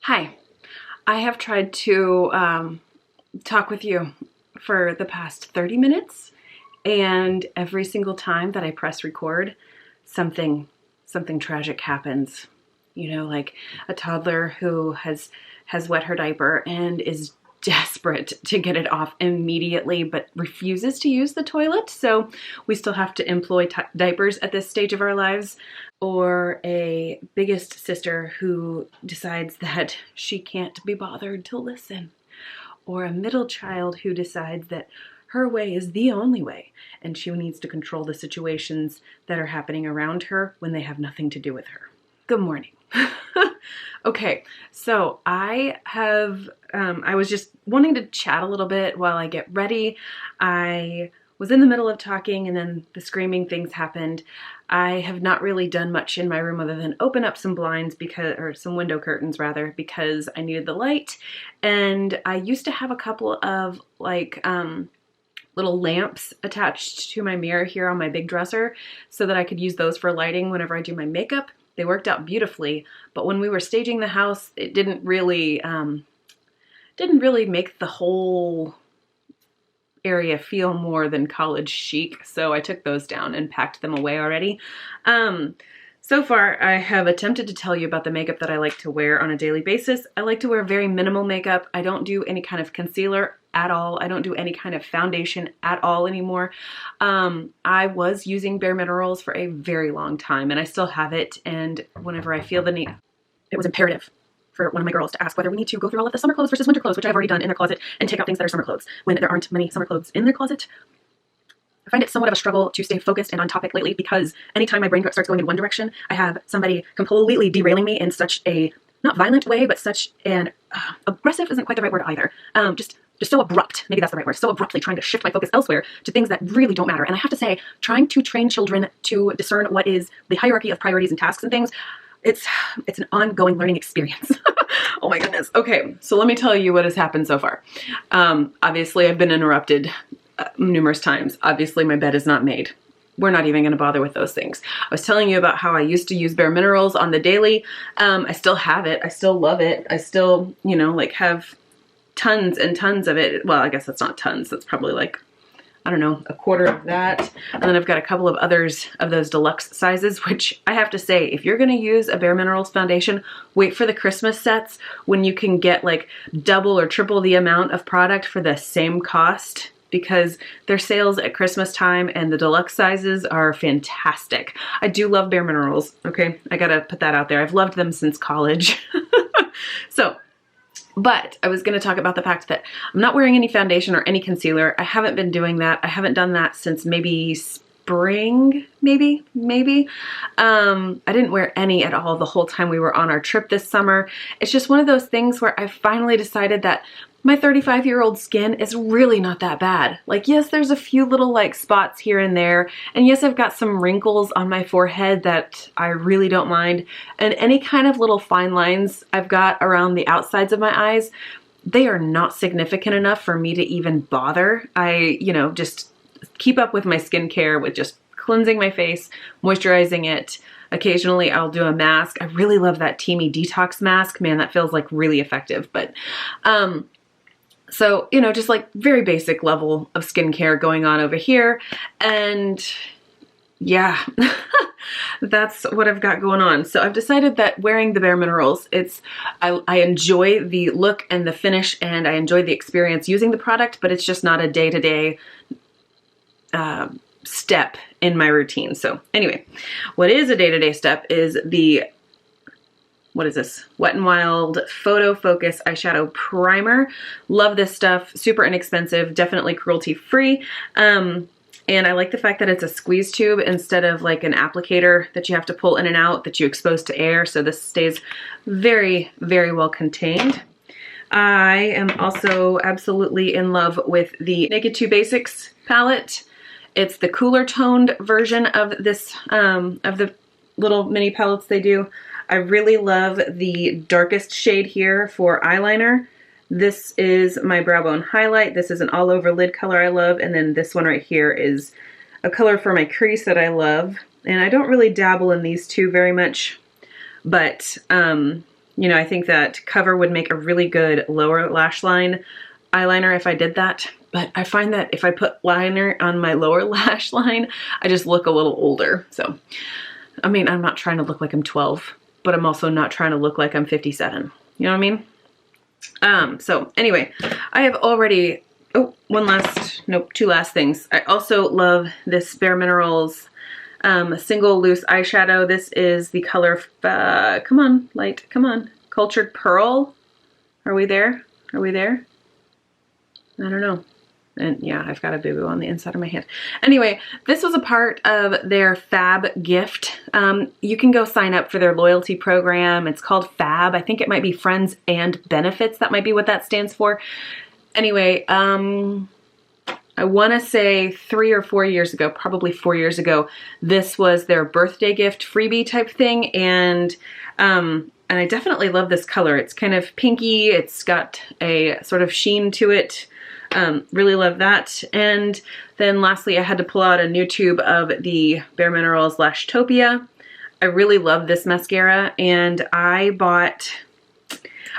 Hi, I have tried to talk with you for the past 30 minutes, and every single time that I press record, something tragic happens. You know, like a toddler who has wet her diaper and is desperate to get it off immediately but refuses to use the toilet, so we still have to employ diapers at this stage of our lives. Or a biggest sister who decides that she can't be bothered to listen. Or a middle child who decides that her way is the only way and she needs to control the situations that are happening around her when they have nothing to do with her. Good morning. Okay, so I was just wanting to chat a little bit while I get ready. I was in the middle of talking and then the screaming things happened. I have not really done much in my room other than open up some blinds or some window curtains rather, because I needed the light. And I used to have a couple of little lamps attached to my mirror here on my big dresser so that I could use those for lighting whenever I do my makeup. They worked out beautifully, but when we were staging the house, it didn't really make the whole area feel more than college chic, so I took those down and packed them away already. So far, I have attempted to tell you about the makeup that I like to wear on a daily basis. I like to wear very minimal makeup. I don't do any kind of concealer at all. I don't do any kind of foundation at all anymore. I was using Bare Minerals for a very long time, and I still have it, and whenever I feel the need, it was imperative for one of my girls to ask whether we need to go through all of the summer clothes versus winter clothes, which I've already done in their closet, and take out things that are summer clothes when there aren't many summer clothes in their closet. I find it somewhat of a struggle to stay focused and on topic lately, because anytime my brain starts going in one direction, I have somebody completely derailing me in such a, not violent way, but such an, aggressive isn't quite the right word either. Just so abrupt, maybe that's the right word, so abruptly trying to shift my focus elsewhere to things that really don't matter. And I have to say, trying to train children to discern what is the hierarchy of priorities and tasks and things, it's an ongoing learning experience. Oh my goodness. Okay, so let me tell you what has happened so far. Obviously, I've been interrupted numerous times. Obviously, my bed is not made. We're not even going to bother with those things. I was telling you about how I used to use Bare Minerals on the daily. I still have it. I still love it. I still, have tons and tons of it. Well, I guess that's not tons. That's probably like, I don't know, a quarter of that. And then I've got a couple of others of those deluxe sizes, which I have to say, if you're going to use a Bare Minerals foundation, wait for the Christmas sets when you can get like double or triple the amount of product for the same cost, because their sales at Christmas time and the deluxe sizes are fantastic. I do love Bare Minerals, okay? I gotta put that out there. I've loved them since college. But I was going to talk about the fact that I'm not wearing any foundation or any concealer. I haven't been doing that. I haven't done that since maybe spring, maybe. I didn't wear any at all the whole time we were on our trip this summer. It's just one of those things where I finally decided that my 35-year-old skin is really not that bad. Like, yes, there's a few little spots here and there. And yes, I've got some wrinkles on my forehead that I really don't mind. And any kind of little fine lines I've got around the outsides of my eyes, they are not significant enough for me to even bother. I, just keep up with my skincare with just cleansing my face, moisturizing it. Occasionally I'll do a mask. I really love that Teamy Detox mask. Man, that feels like really effective. But, so, just like very basic level of skincare going on over here. And yeah, that's what I've got going on. So I've decided that wearing the Bare Minerals, I enjoy the look and the finish, and I enjoy the experience using the product, but it's just not a day-to-day step in my routine. So anyway, what is a day-to-day step is what is this? Wet n Wild Photo Focus Eyeshadow Primer. Love this stuff. Super inexpensive. Definitely cruelty-free. And I like the fact that it's a squeeze tube instead of like an applicator that you have to pull in and out that you expose to air. So this stays very, very well contained. I am also absolutely in love with the Naked 2 Basics palette. It's the cooler toned version of this, of the little mini palettes they do. I really love the darkest shade here for eyeliner. This is my brow bone highlight. This is an all over lid color I love. And then this one right here is a color for my crease that I love. And I don't really dabble in these two very much, but You know, I think that Cover would make a really good lower lash line eyeliner if I did that. But I find that if I put liner on my lower lash line, I just look a little older. So, I mean, I'm not trying to look like I'm 12, but I'm also not trying to look like I'm 57. You know what I mean? So anyway, I have already, oh, two last things. I also love this Bare Minerals single loose eyeshadow. This is the color, come on, light, come on. Cultured Pearl. Are we there? Are we there? I don't know. And yeah, I've got a boo-boo on the inside of my hand. Anyway, this was a part of their Fab gift. You can go sign up for their loyalty program. It's called Fab. I think it might be Friends and Benefits. That might be what that stands for. Anyway, I want to say 3 or 4 years ago, probably 4 years ago, this was their birthday gift freebie type thing. And I definitely love this color. It's kind of pinky. It's got a sort of sheen to it. Really love that. And then lastly, I had to pull out a new tube of the Bare Minerals Lashtopia. I really love this mascara, and I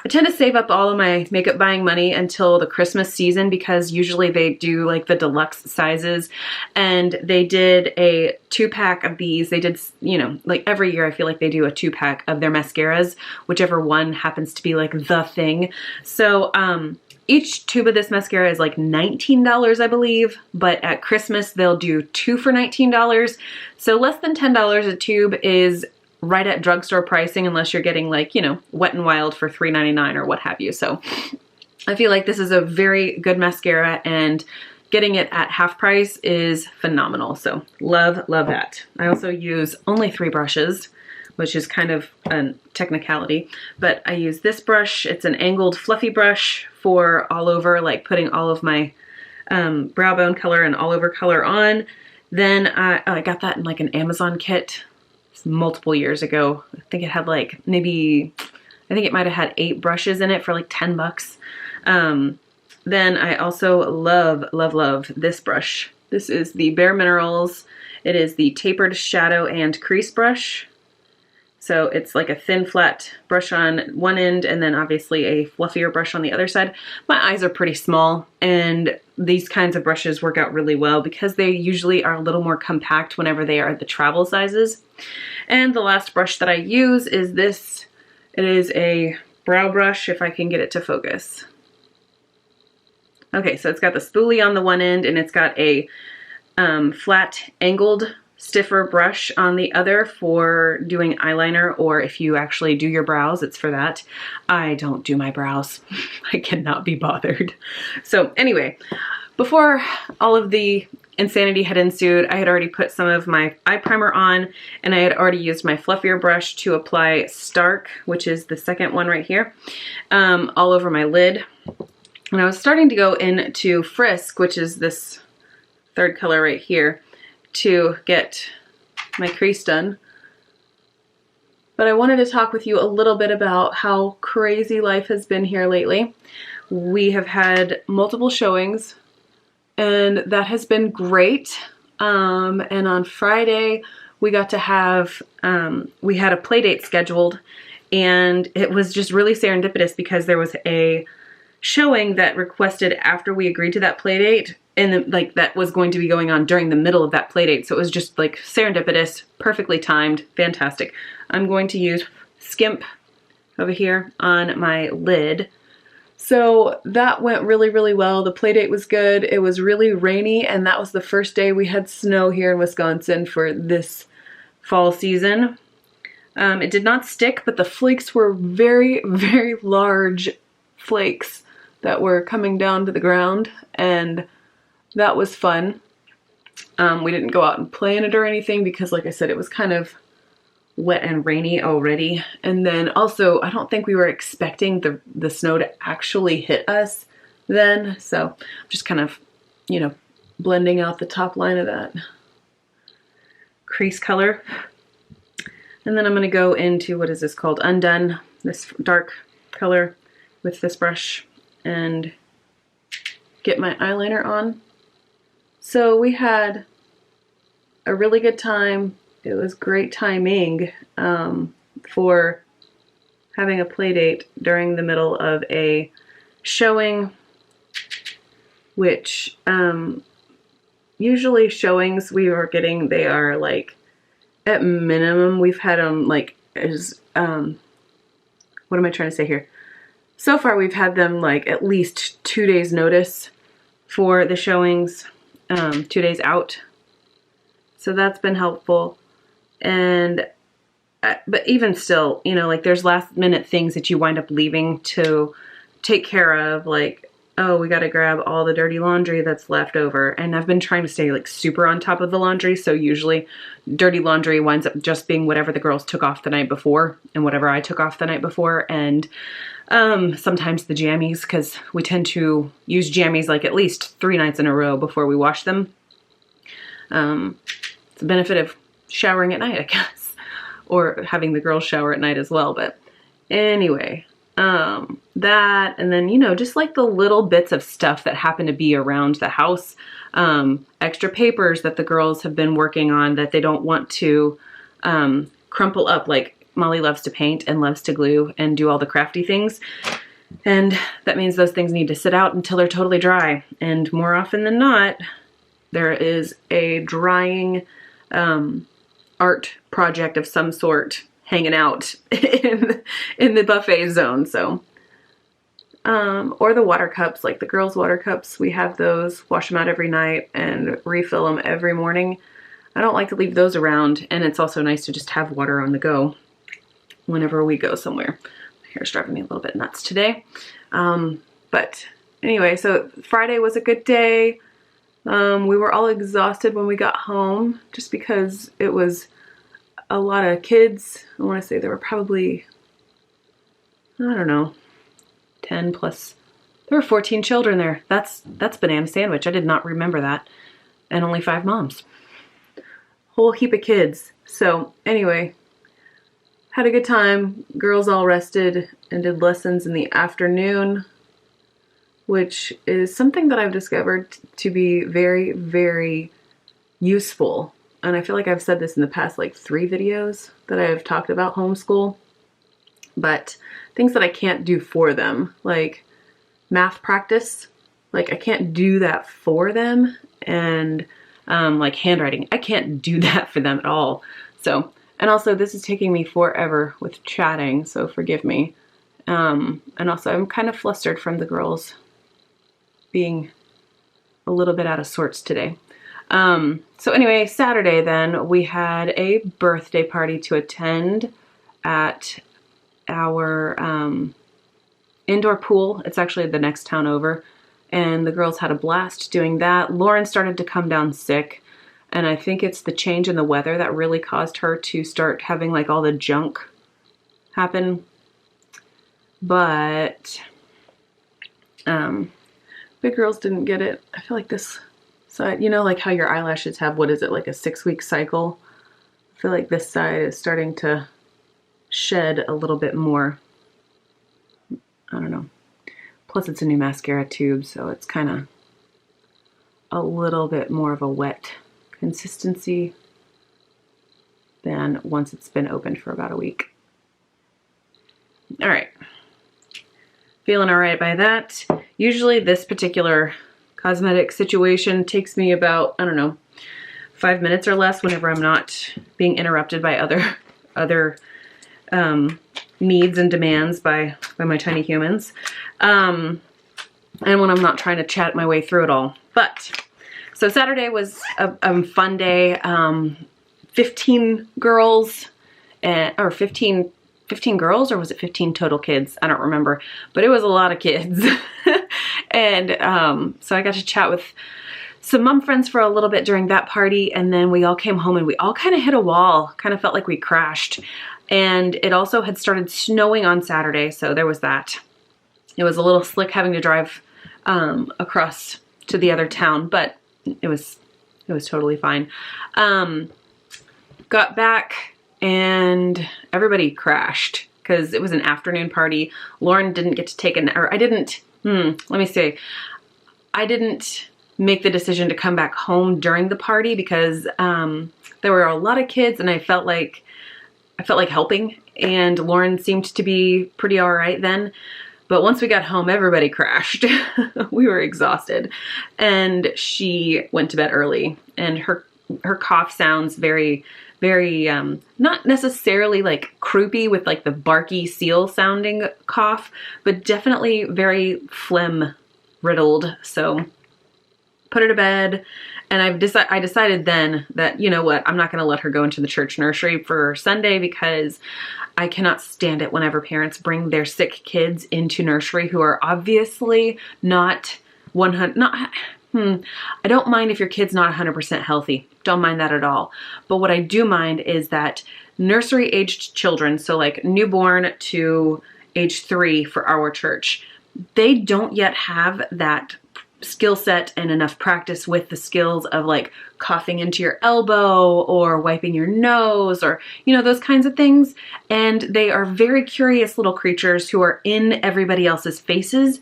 tend to save up all of my makeup buying money until the Christmas season, because usually they do like the deluxe sizes, and they did a 2-pack of these. They did, you know, like every year I feel like they do a 2-pack of their mascaras, whichever one happens to be like the thing. So, each tube of this mascara is like $19, I believe, but at Christmas they'll do 2 for $19. So less than $10 a tube is right at drugstore pricing, unless you're getting like, you know, Wet n Wild for $3.99 or what have you. So I feel like this is a very good mascara, and getting it at half price is phenomenal. So love, love that. I also use only 3 brushes, which is kind of a technicality, but I use this brush. It's an angled fluffy brush for all over, like putting all of my brow bone color and all over color on. Then I got that in like an Amazon kit multiple years ago. I think it had like I think it might have had 8 brushes in it for like 10 bucks. Then I also love, love, love this brush. This is the Bare Minerals. It is the Tapered Shadow and Crease Brush. So it's like a thin flat brush on one end, and then obviously a fluffier brush on the other side. My eyes are pretty small, and these kinds of brushes work out really well because they usually are a little more compact whenever they are the travel sizes. And the last brush that I use is this. It is a brow brush, if I can get it to focus. Okay, so it's got the spoolie on the one end, and it's got a flat angled stiffer brush on the other for doing eyeliner, or if you actually do your brows, it's for that. I don't do my brows. I cannot be bothered. So anyway, before all of the insanity had ensued, I had already put some of my eye primer on, and I had already used my fluffier brush to apply Stark, which is the second one right here, all over my lid. And I was starting to go into Frisk, which is this third color right here, to get my crease done. But I wanted to talk with you a little bit about how crazy life has been here lately. We have had multiple showings, and that has been great. And on Friday we got to have, we had a play date scheduled, and it was just really serendipitous because there was a showing that requested after we agreed to that play date, and like that was going to be going on during the middle of that play date. So it was just like serendipitous, perfectly timed, fantastic. I'm going to use Skimp over here on my lid. So that went really, really well. The play date was good. It was really rainy, and that was the first day we had snow here in Wisconsin for this fall season. It did not stick, but the flakes were very, very large flakes that were coming down to the ground, and that was fun. We didn't go out and play in it or anything because, like I said, it was kind of wet and rainy already. And then also, I don't think we were expecting the snow to actually hit us then. So I'm just kind of, you know, blending out the top line of that crease color. And then I'm going to go into, what is this called? Undone, this dark color with this brush, and get my eyeliner on. So we had a really good time. It was great timing for having a play date during the middle of a showing, which usually showings we were getting, they are like, at minimum, we've had them like as, what am I trying to say here? So far we've had them like at least 2 days notice for the showings, 2 days out. So that's been helpful. And but even still, you know, like there's last minute things that you wind up leaving to take care of, like, oh, we got to grab all the dirty laundry that's left over. And I've been trying to stay like super on top of the laundry. So usually dirty laundry winds up just being whatever the girls took off the night before and whatever I took off the night before. And sometimes the jammies, because we tend to use jammies like at least 3 nights in a row before we wash them. It's a benefit of showering at night, I guess, or having the girls shower at night as well. But anyway, that, and then, you know, just like the little bits of stuff that happen to be around the house, extra papers that the girls have been working on that they don't want to crumple up. Like Molly loves to paint and loves to glue and do all the crafty things. And that means those things need to sit out until they're totally dry. And more often than not, there is a drying art project of some sort hanging out in the buffet zone. So, or the water cups, like the girls' water cups, we have those, wash them out every night and refill them every morning. I don't like to leave those around, and it's also nice to just have water on the go whenever we go somewhere. My hair's driving me a little bit nuts today. But anyway, so Friday was a good day. We were all exhausted when we got home just because it was a lot of kids. I want to say there were probably, I don't know, 10 plus. There were 14 children there. That's banana sandwich. I did not remember that. And only 5 moms. Whole heap of kids. So anyway, had a good time. Girls all rested and did lessons in the afternoon, which is something that I've discovered to be very, very useful. And I feel like I've said this in the past like 3 videos that I have talked about homeschool, but things that I can't do for them, like math practice, like I can't do that for them. And like handwriting, I can't do that for them at all. So, and also this is taking me forever with chatting, so forgive me. And also I'm kind of flustered from the girls being a little bit out of sorts today. So anyway, Saturday then, we had a birthday party to attend at our indoor pool. It's actually the next town over, and the girls had a blast doing that. Lauren started to come down sick, and I think it's the change in the weather that really caused her to start having like all the junk happen. But big girls didn't get it. I feel like this side, you know, like how your eyelashes have, what is it, like a 6-week cycle? I feel like this side is starting to shed a little bit more. I don't know. Plus it's a new mascara tube, so it's kind of a little bit more of a wet consistency than once it's been open for about a week. All right. Feeling all right by that. Usually this particular cosmetic situation takes me about, I don't know, 5 minutes or less whenever I'm not being interrupted by other needs and demands by my tiny humans. And when I'm not trying to chat my way through it all. But, so Saturday was a fun day. 15 girls, or 15 girls, or was it 15 total kids? I don't remember, but it was a lot of kids. And so I got to chat with some mom friends for a little bit during that party, and then we all came home and we all kind of hit a wall, kind of felt like we crashed. And it also had started snowing on Saturday, so there was that. It was a little slick having to drive across to the other town, but it was totally fine. Got back and everybody crashed because it was an afternoon party. Lauren didn't get to take I didn't make the decision to come back home during the party because there were a lot of kids and I felt like helping, and Lauren seemed to be pretty all right then. But once we got home, everybody crashed. We were exhausted, and she went to bed early, and her cough sounds very, very, not necessarily like croupy with like the barky seal sounding cough, but definitely very phlegm riddled. So put her to bed, and I decided then that, you know what, I'm not going to let her go into the church nursery for Sunday, because I cannot stand it whenever parents bring their sick kids into nursery who are obviously not 100, I don't mind if your kid's not 100% healthy. Don't mind that at all. But what I do mind is that nursery aged children, so like newborn to age 3 for our church, they don't yet have that skill set and enough practice with the skills of like coughing into your elbow or wiping your nose, or, you know, those kinds of things. And they are very curious little creatures who are in everybody else's faces.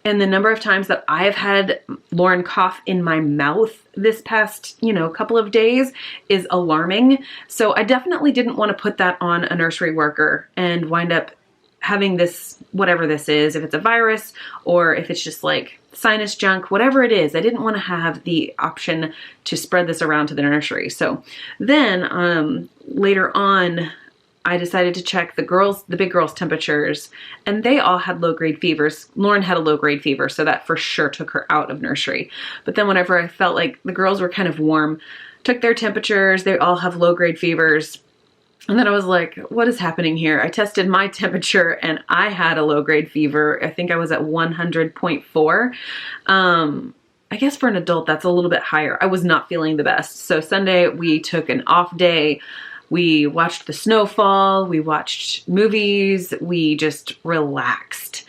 And the number of times that I have had Lauren cough in my mouth this past, you know, couple of days is alarming. So I definitely didn't want to put that on a nursery worker and wind up having this, whatever this is, if it's a virus or if it's just like sinus junk, whatever it is. I didn't want to have the option to spread this around to the nursery. So then later on, I decided to check the big girls' temperatures, and they all had low-grade fevers. Lauren had a low-grade fever, so that for sure took her out of nursery. But then whenever I felt like the girls were kind of warm, took their temperatures, they all have low-grade fevers. And then I was like, what is happening here? I tested my temperature and I had a low-grade fever. I think I was at 100.4. I guess for an adult, that's a little bit higher. I was not feeling the best. So Sunday, we took an off day. We watched the snowfall. We watched movies. We just relaxed.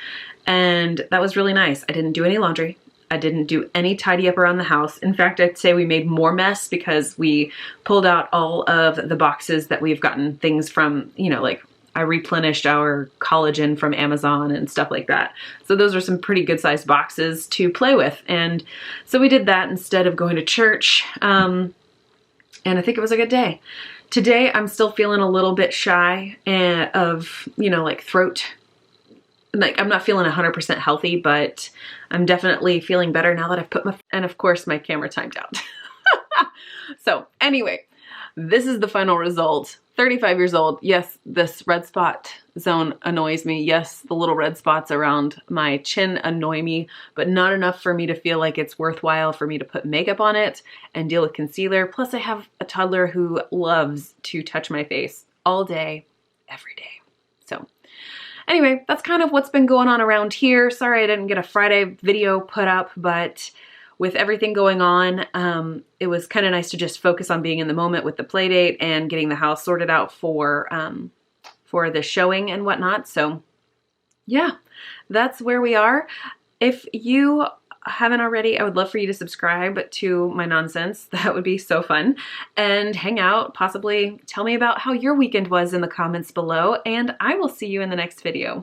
And that was really nice. I didn't do any laundry. I didn't do any tidy up around the house. In fact, I'd say we made more mess because we pulled out all of the boxes that we've gotten things from, you know, like I replenished our collagen from Amazon and stuff like that. So those are some pretty good sized boxes to play with. And so we did that instead of going to church. And I think it was a good day. Today, I'm still feeling a little bit shy of, you know, like throat. Like I'm not feeling 100% healthy, but I'm definitely feeling better now that I've put and of course my camera timed out. So anyway, this is the final result. 35 years old. Yes, this red spot zone annoys me. Yes, the little red spots around my chin annoy me, but not enough for me to feel like it's worthwhile for me to put makeup on it and deal with concealer. Plus I have a toddler who loves to touch my face all day, every day. So anyway, that's kind of what's been going on around here. Sorry I didn't get a Friday video put up, but with everything going on, it was kind of nice to just focus on being in the moment with the play date and getting the house sorted out for the showing and whatnot. So yeah, that's where we are. If you haven't already, I would love for you to subscribe to my nonsense. That would be so fun. And hang out, possibly tell me about how your weekend was in the comments below, and I will see you in the next video.